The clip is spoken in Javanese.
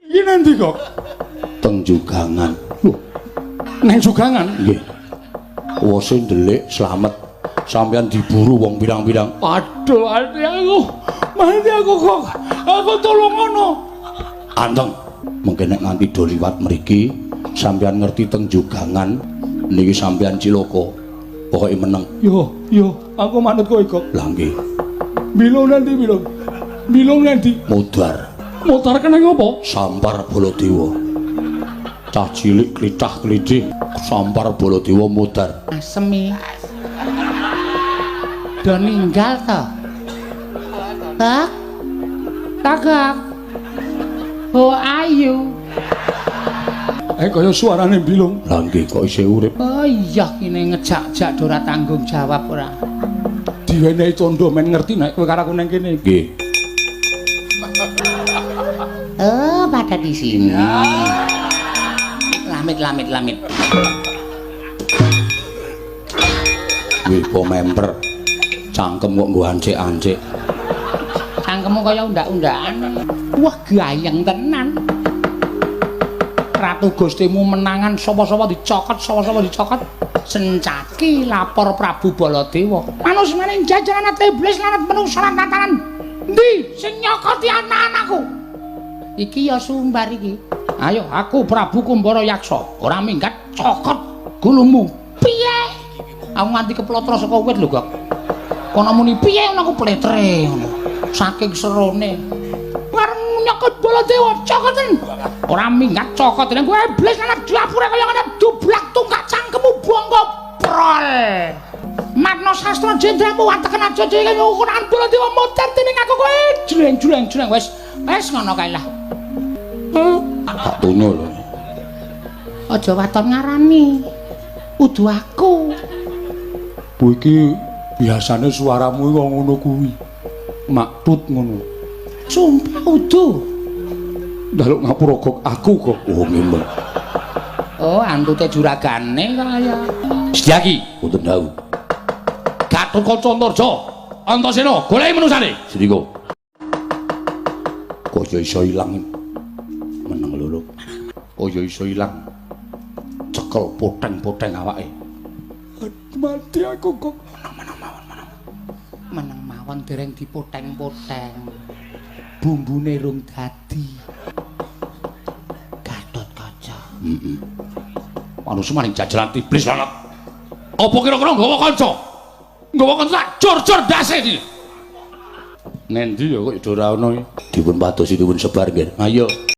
Iki nanti kok? Teng Jugangan. Neng Jugangan? Nggih. Wose ndelik slamet. Sampeyan diburu wong pirang-pirang. Aduh, mati aku kok. Aku tolong ngono. Anteng. Mungkin nek nganti do liwat mriki, sampeyan ngerti teng Jugangan niki sampeyan cilaka. Pokoke meneng. Yo, aku manut kowe kok. Lah nggih. Bilung nanti bilung. Bilung nanti. Mudar. Motor kena ngopo? Sampar Baladewa. Cah cilik klitah-klithik sampar Baladewa mudar. Asemi. Do ninggal to. Hah? Tagak. Oh ayu. Kaya suarane bilung. Lah nggih kok isih urip. Oh iya kene ngejak-jak ora tanggung jawab ora. Diwenehi tondo men ngerti nek kowe karo aku nang kene. Nggih. Oh, pada di sini. Lamit. Wih, po member. Cangkem kok nggo ancik-ancik. Cangkemmu kaya undak-undakan. Wah, gayeng tenan. Ratu Gustimu menangan sapa-sapa dicokot. Sencaki lapor Prabu Baladewa. Manus maning jajaran iblis lanat menungsa lan tatanan. Endi sing nyokoti anak-anakku? Iki ya sumbar iki. Ayo aku Prabu Kumbara Yaksa, ora minggat cokot gulumu. Piye? Aku nganti keplotra saka wit lho, Gok. Kono muni piye ngono aku pletre ngono. Saking serone. Bareng nyokot Baladewa cokoten. Ora minggat cokoten kowe iblis lan diapure kaya ngene dublak tunggak cangkemmu bongko prol. Matno sastra jendramu wateken aja dhewe ukuran Baladewa motor dening aku kowe jreng wis ngono kae lah. Tak tunyo lho. Aja waton ngarani. Udu aku. Kowe iki biasane suaramu kok ngono kuwi. Maktut ngono. Sumpah udu. Njaluk ngapura kok aku kok. Oh ngene. Oh, antute juragane kaya. Sedyaki wonten dawuh. Gatotkaca Antarja, Antasena, goleki menusane. Sendika. Kok ya iso ilang. Meneng lho. Oh ya iso ilang. Cekel poteng-poteng awake. Mati aku kok. Meneng mawon dereng dipoteng-poteng. Bumbune rung dadi. Gatotkaca. Heeh. Manusa maning jajalan iblis lanat. Apa kira-kira nggawa kanca? Nggawa kanca tak jor-jor dase iki. Nendi ya kok ora ono iki. Dipun padosi dipun sebar nggih. Ayo.